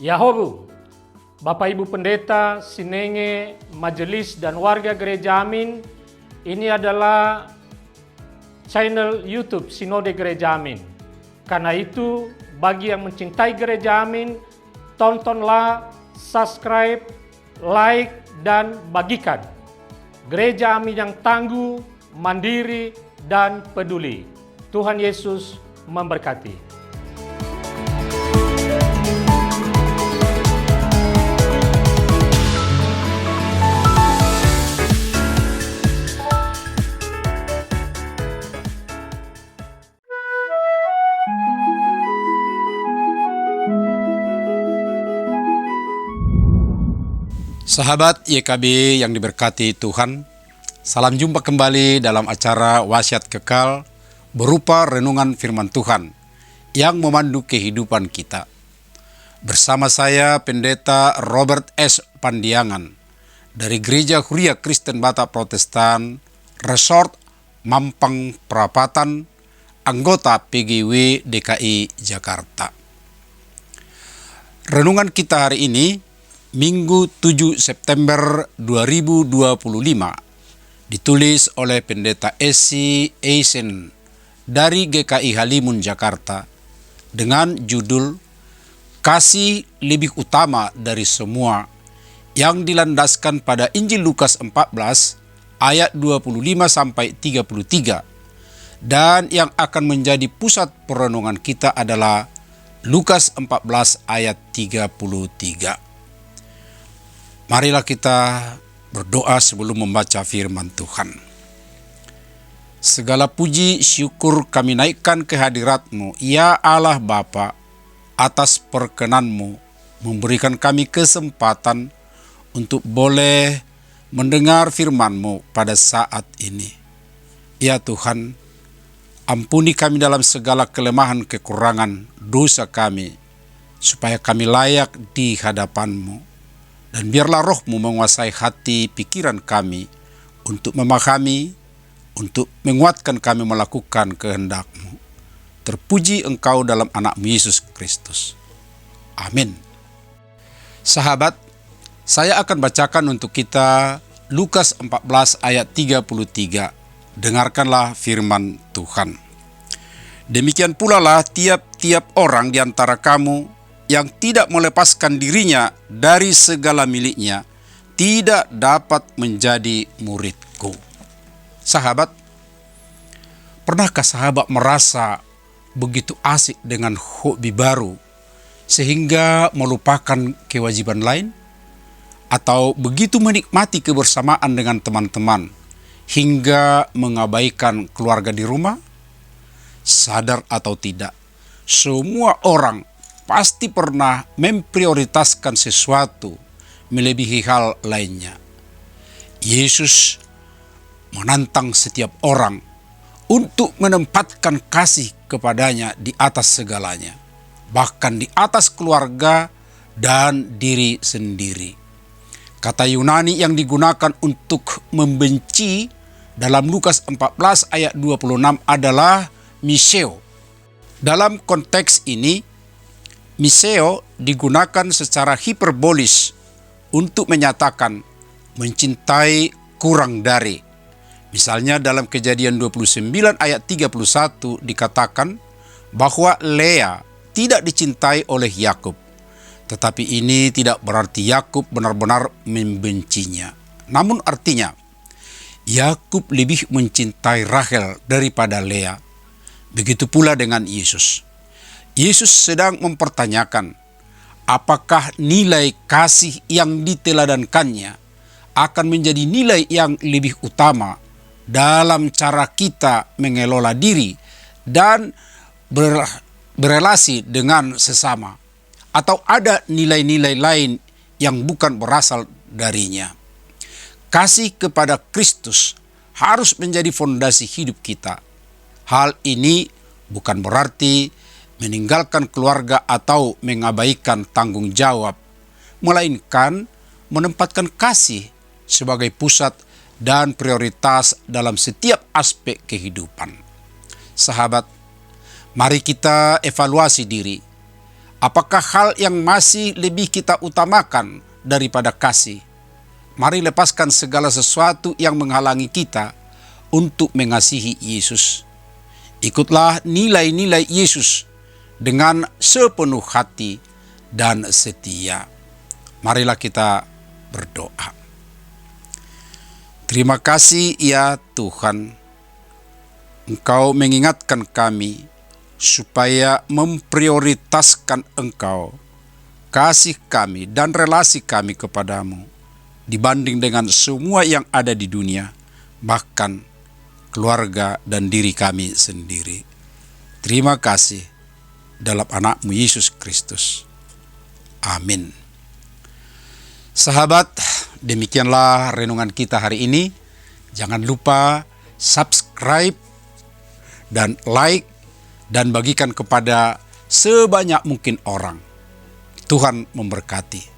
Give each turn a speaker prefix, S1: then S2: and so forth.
S1: Yahobu, Bapak Ibu Pendeta, Sinenge, Majelis dan warga Gereja Amin, ini adalah channel YouTube Sinode Gereja Amin. Karena itu, bagi yang mencintai Gereja Amin, tontonlah, subscribe, like, dan bagikan. Gereja Amin yang tangguh, mandiri, dan peduli. Tuhan Yesus memberkati.
S2: Sahabat YKB yang diberkati Tuhan, salam jumpa kembali dalam acara Wasiat Kekal berupa renungan firman Tuhan yang memandu kehidupan kita. Bersama saya Pendeta Robert S. Pandiangan dari Gereja Huria Kristen Batak Protestan, Resort Mampang Perapatan, anggota PGW DKI Jakarta. Renungan kita hari ini Minggu 7 September 2025 ditulis oleh Pendeta Esi Eisen dari GKI Halimun Jakarta dengan judul Kasih Lebih Utama Dari Semua yang dilandaskan pada Injil Lukas 14 ayat 25-33 dan yang akan menjadi pusat perenungan kita adalah Lukas 14 ayat 33. Marilah kita berdoa sebelum membaca firman Tuhan. Segala puji syukur kami naikkan ke hadirat-Mu, ya Allah Bapa, atas perkenan-Mu memberikan kami kesempatan untuk boleh mendengar firman-Mu pada saat ini. Ya Tuhan, ampuni kami dalam segala kelemahan kekurangan dosa kami, supaya kami layak di hadapan-Mu. Dan biarlah roh-Mu menguasai hati pikiran kami untuk memahami, untuk menguatkan kami melakukan kehendak-Mu. Terpuji Engkau dalam anak-Mu Yesus Kristus. Amin. Sahabat, saya akan bacakan untuk kita Lukas 14 ayat 33. Dengarkanlah firman Tuhan. Demikian pula lah tiap-tiap orang di antara kamu yang tidak melepaskan dirinya dari segala miliknya, tidak dapat menjadi muridku. Sahabat, pernahkah sahabat merasa begitu asik dengan hobi baru, sehingga melupakan kewajiban lain? Atau begitu menikmati kebersamaan dengan teman-teman, hingga mengabaikan keluarga di rumah? Sadar atau tidak, semua orang pasti pernah memprioritaskan sesuatu melebihi hal lainnya. Yesus menantang setiap orang untuk menempatkan kasih kepadanya di atas segalanya, bahkan di atas keluarga dan diri sendiri. Kata Yunani yang digunakan untuk membenci dalam Lukas 14 ayat 26 adalah miseo. Dalam konteks ini, miseo digunakan secara hiperbolis untuk menyatakan mencintai kurang dari. Misalnya dalam Kejadian 29 ayat 31 dikatakan bahwa Lea tidak dicintai oleh Yakub. Tetapi ini tidak berarti Yakub benar-benar membencinya. Namun artinya, Yakub lebih mencintai Rahel daripada Lea. Begitu pula dengan Yesus. Yesus sedang mempertanyakan apakah nilai kasih yang diteladankannya akan menjadi nilai yang lebih utama dalam cara kita mengelola diri dan berelasi dengan sesama, atau ada nilai-nilai lain yang bukan berasal darinya. Kasih kepada Kristus harus menjadi fondasi hidup kita. Hal ini bukan berarti meninggalkan keluarga atau mengabaikan tanggung jawab, melainkan menempatkan kasih sebagai pusat dan prioritas dalam setiap aspek kehidupan. Sahabat, mari kita evaluasi diri. Apakah hal yang masih lebih kita utamakan daripada kasih? Mari lepaskan segala sesuatu yang menghalangi kita untuk mengasihi Yesus. Ikutlah nilai-nilai Yesus dengan sepenuh hati dan setia. Marilah kita berdoa. Terima kasih ya Tuhan, Engkau mengingatkan kami supaya memprioritaskan Engkau, kasih kami dan relasi kami kepadamu dibanding dengan semua yang ada di dunia, bahkan keluarga dan diri kami sendiri. Terima kasih dalam anak-Mu Yesus Kristus. Amin. Sahabat, demikianlah renungan kita hari ini. Jangan lupa subscribe dan like dan bagikan kepada sebanyak mungkin orang. Tuhan memberkati.